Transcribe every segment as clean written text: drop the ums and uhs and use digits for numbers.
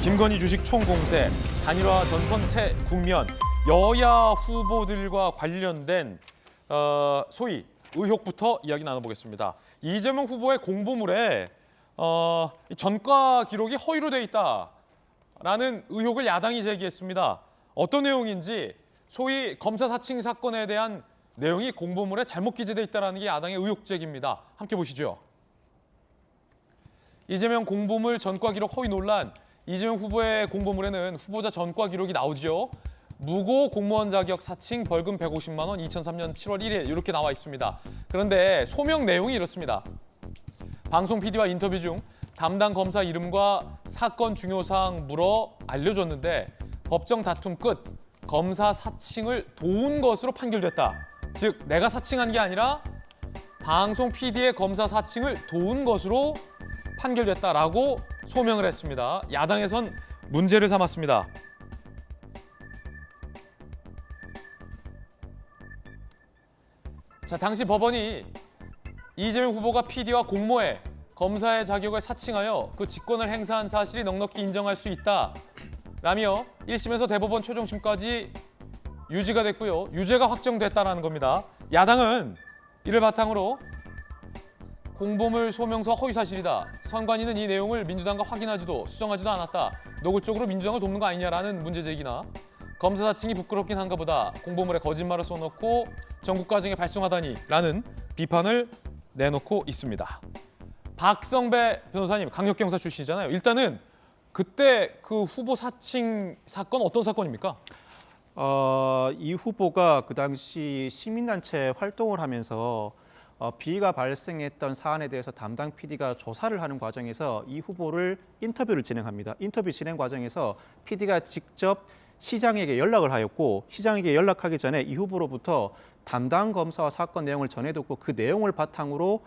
김건희 주식 총공세, 단일화 전선 새 국면, 여야 후보들과 관련된 소위 의혹부터 이야기 나눠보겠습니다. 이재명 후보의 공보물에 전과 기록이 허위로 돼 있다라는 의혹을 야당이 제기했습니다. 어떤 내용인지 소위 검사 사칭 사건에 대한 내용이 공보물에 잘못 기재돼 있다는 게 야당의 의혹 제기입니다. 함께 보시죠. 이재명 공보물 전과 기록 허위 논란. 이재명 후보의 공보물에는 후보자 전과 기록이 나오죠. 무고 공무원 자격 사칭 벌금 150만 원 2003년 7월 1일 이렇게 나와 있습니다. 그런데 소명 내용이 이렇습니다. 방송 PD와 인터뷰 중 담당 검사 이름과 사건 중요사항 물어 알려줬는데 법정 다툼 끝 검사 사칭을 도운 것으로 판결됐다. 즉 내가 사칭한 게 아니라 방송 PD의 검사 사칭을 도운 것으로 판결됐다라고 소명을 했습니다. 야당에선 문제를 삼았습니다. 자, 당시 법원이 이재명 후보가 PD와 공모해 검사의 자격을 사칭하여 그 직권을 행사한 사실이 넉넉히 인정할 수 있다라며 1심에서 대법원 최종심까지 유지가 됐고요. 유죄가 확정됐다는 겁니다. 야당은 이를 바탕으로 공보물 소명서 허위 사실이다. 선관위는 이 내용을 민주당과 확인하지도 수정하지도 않았다. 노골적으로 민주당을 돕는 거 아니냐라는 문제 제기나 검사 사칭이 부끄럽긴 한가 보다. 공보물에 거짓말을 써놓고 전국 과정에 발송하다니라는 비판을 내놓고 있습니다. 박성배 변호사님, 강력경사 출신이잖아요. 일단은 그때 그 후보 사칭 사건 어떤 사건입니까? 이 후보가 그 당시 시민단체 활동을 하면서 비위가 발생했던 사안에 대해서 담당 PD가 조사를 하는 과정에서 이 후보를 인터뷰를 진행합니다. 인터뷰 진행 과정에서 PD가 직접 시장에게 연락을 하였고 시장에게 연락하기 전에 이 후보로부터 담당 검사와 사건 내용을 전해듣고 그 내용을 바탕으로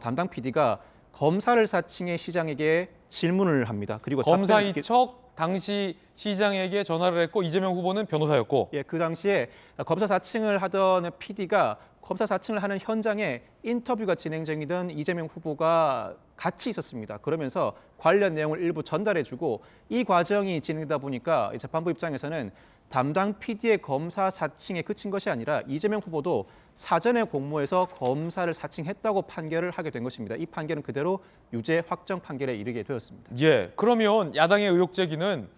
담당 PD가 검사를 사칭해 시장에게 질문을 합니다. 그리고 검사 이척 당시 시장에게 전화를 했고 이재명 후보는 변호사였고 예, 그 당시에 검사 사칭을 하던 PD가 검사 사칭을 하는 현장에 인터뷰가 진행 중이던 이재명 후보가 같이 있었습니다. 그러면서 관련 내용을 일부 전달해주고 이 과정이 진행되다 보니까 재판부 입장에서는 담당 PD의 검사 사칭에 그친 것이 아니라 이재명 후보도 사전에 공모해서 검사를 사칭했다고 판결을 하게 된 것입니다. 이 판결은 그대로 유죄 확정 판결에 이르게 되었습니다. 예, 그러면 야당의 의혹 제기는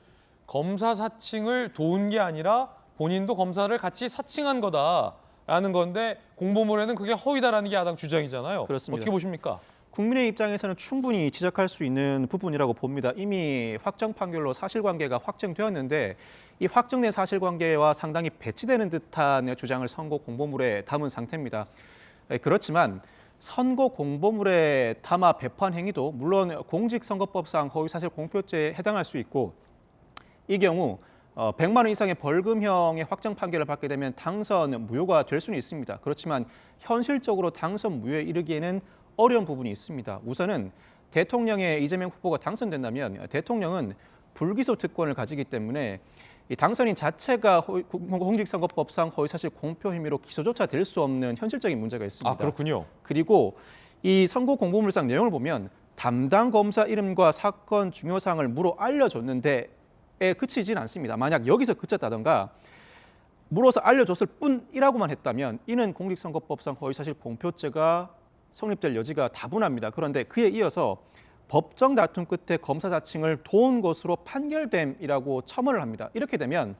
검사 사칭을 도운 게 아니라 본인도 검사를 같이 사칭한 거다라는 건데 공보물에는 그게 허위다라는 게 야당 주장이잖아요. 그렇습니다. 어떻게 보십니까? 국민의 입장에서는 충분히 지적할 수 있는 부분이라고 봅니다. 이미 확정 판결로 사실관계가 확정되었는데 이 확정된 사실관계와 상당히 배치되는 듯한 주장을 선고 공보물에 담은 상태입니다. 그렇지만 선거 공보물에 담아 배포한 행위도 물론 공직선거법상 허위사실 공표죄에 해당할 수 있고 이 경우 100만 원 이상의 벌금형의 확정 판결을 받게 되면 당선 무효가 될 수는 있습니다. 그렇지만 현실적으로 당선 무효에 이르기에는 어려운 부분이 있습니다. 우선은 대통령의 이재명 후보가 당선된다면 대통령은 불기소 특권을 가지기 때문에 이 당선인 자체가 공직선거법상 허위사실 공표 혐의로 기소조차 될 수 없는 현실적인 문제가 있습니다. 아, 그렇군요. 그리고 이 선거 공보물상 내용을 보면 담당 검사 이름과 사건 중요사항을 물어 알려줬는데 그치진 않습니다. 만약 여기서 그쳤다던가 물어서 알려줬을 뿐이라고만 했다면 이는 공직선거법상 허위사실 공표죄가 성립될 여지가 다분합니다. 그런데 그에 이어서 법정 다툼 끝에 검사 사칭을 도운 것으로 판결됨이라고 첨언을 합니다. 이렇게 되면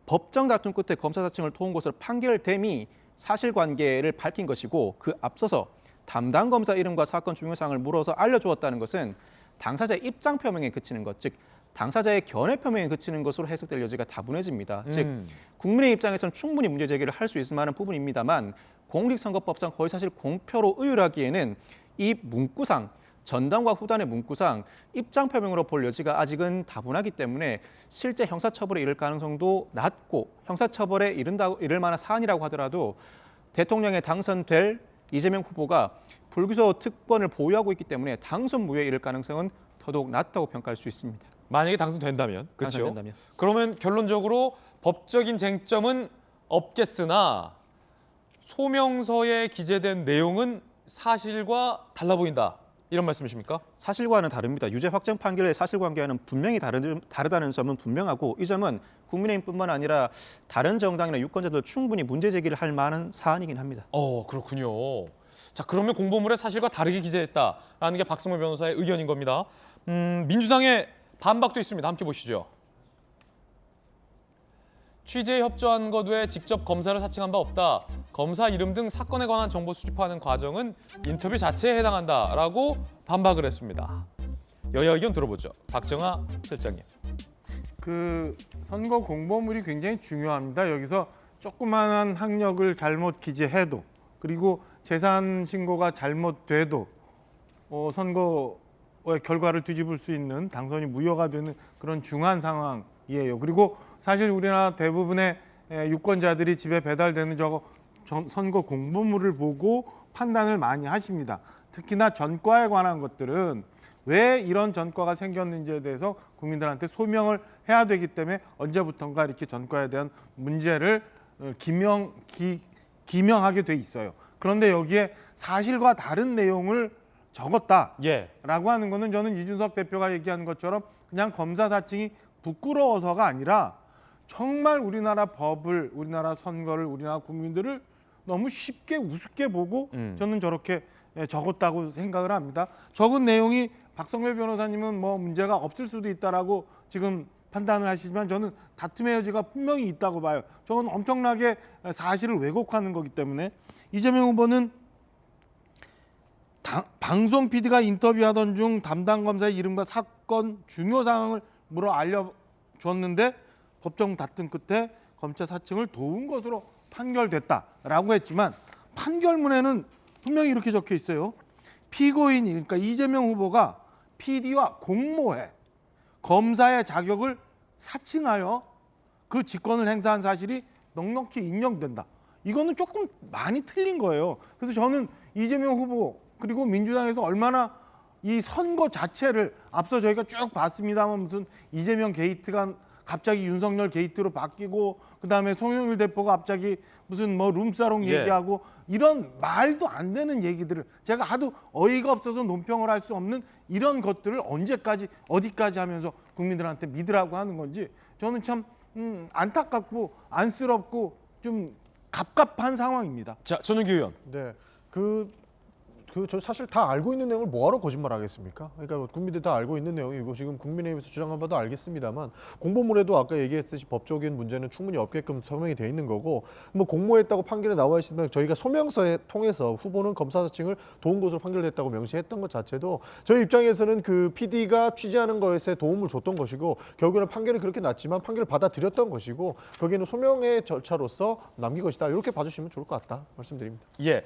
법정 다툼 끝에 검사 사칭을 도운 것으로 판결됨이 사실관계를 밝힌 것이고 그 앞서서 담당 검사 이름과 사건 중요사항을 물어서 알려주었다는 것은 당사자의 입장 표명에 그치는 것, 즉 당사자의 견해 표명에 그치는 것으로 해석될 여지가 다분해집니다. 즉 국민의 입장에서는 충분히 문제 제기를 할 수 있을 만한 부분입니다만 공직선거법상 허위사실 공표로 의율하기에는 이 문구상 전단과 후단의 문구상 입장 표명으로 볼 여지가 아직은 다분하기 때문에 실제 형사처벌에 이를 가능성도 낮고 형사처벌에 이를 만한 사안이라고 하더라도 대통령에 당선될 이재명 후보가 불기소 특권을 보유하고 있기 때문에 당선 무효에 이를 가능성은 더더욱 낮다고 평가할 수 있습니다. 만약에 당선된다면, 그렇죠? 당선된다면. 그러면 결론적으로 법적인 쟁점은 없겠으나 소명서에 기재된 내용은 사실과 달라 보인다. 이런 말씀이십니까? 사실과는 다릅니다. 유죄 확정 판결의 사실관계와는 분명히 다르다는 점은 분명하고 이 점은 국민의힘뿐만 아니라 다른 정당이나 유권자들 충분히 문제 제기를 할 만한 사안이긴 합니다. 그렇군요. 자, 그러면 공보물에 사실과 다르게 기재했다라는 게 박성호 변호사의 의견인 겁니다. 민주당의 반박도 있습니다. 함께 보시죠. 취재에 협조한 것 외에 직접 검사를 사칭한 바 없다. 검사 이름 등 사건에 관한 정보 수집하는 과정은 인터뷰 자체에 해당한다라고 반박을 했습니다. 여야 의견 들어보죠. 박정아 실장님. 그 선거 공보물이 굉장히 중요합니다. 여기서 조그마한 학력을 잘못 기재해도 그리고 재산 신고가 잘못돼도 선거의 결과를 뒤집을 수 있는 당선이 무효가 되는 그런 중요한 상황이에요. 그리고 사실 우리나라 대부분의 유권자들이 집에 배달되는 선거 공보물을 보고 판단을 많이 하십니다. 특히나 전과에 관한 것들은 왜 이런 전과가 생겼는지에 대해서 국민들한테 소명을 해야 되기 때문에 언제부턴가 이렇게 전과에 대한 문제를 기명하게 돼 있어요. 그런데 여기에 사실과 다른 내용을 적었다라고 하는 거는 저는 이준석 대표가 얘기하는 것처럼 그냥 검사 사칭이 부끄러워서가 아니라 정말 우리나라 법을, 우리나라 선거를, 우리나라 국민들을 너무 쉽게 우습게 보고 저는 저렇게 적었다고 생각을 합니다. 적은 내용이 박성배 변호사님은 뭐 문제가 없을 수도 있다라고 지금 판단을 하시지만 저는 다툼의 여지가 분명히 있다고 봐요. 저건 엄청나게 사실을 왜곡하는 거기 때문에 이재명 후보는 방송 PD가 인터뷰하던 중 담당 검사의 이름과 사건 중요 사항을 물어 알려줬는데 법정 다툼 끝에 검찰 사칭을 도운 것으로 판결됐다라고 했지만 판결문에는 분명히 이렇게 적혀 있어요. 피고인이 그러니까 이재명 후보가 PD와 공모해 검사의 자격을 사칭하여 그 직권을 행사한 사실이 넉넉히 인정된다. 이거는 조금 많이 틀린 거예요. 그래서 저는 이재명 후보 그리고 민주당에서 얼마나 이 선거 자체를 앞서 저희가 쭉 봤습니다만 무슨 이재명 게이트가 갑자기 윤석열 게이트로 바뀌고 그다음에 송영길 대표가 갑자기 무슨 뭐 룸사롱 얘기하고 이런 말도 안 되는 얘기들을 제가 하도 어이가 없어서 논평을 할 수 없는 이런 것들을 언제까지 어디까지 하면서 국민들한테 믿으라고 하는 건지 저는 참 안타깝고 안쓰럽고 좀 갑갑한 상황입니다. 자, 전용기 의원. 네, 저 사실 다 알고 있는 내용을 뭐하러 거짓말하겠습니까? 그러니까 국민들 다 알고 있는 내용이고 지금 국민의힘에서 주장한 바도 알겠습니다만 공보물에도 아까 얘기했듯이 법적인 문제는 충분히 없게끔 서명이 돼 있는 거고 뭐 공모했다고 판결에 나와 있으면 저희가 소명서에 통해서 후보는 검사 사칭을 도운 것으로 판결됐다고 명시했던 것 자체도 저희 입장에서는 그 PD가 취재하는 것에 도움을 줬던 것이고 결국에는 판결이 그렇게 났지만 판결을 받아들였던 것이고 거기에는 소명의 절차로서 남긴 것이다 이렇게 봐주시면 좋을 것 같다 말씀드립니다. 예.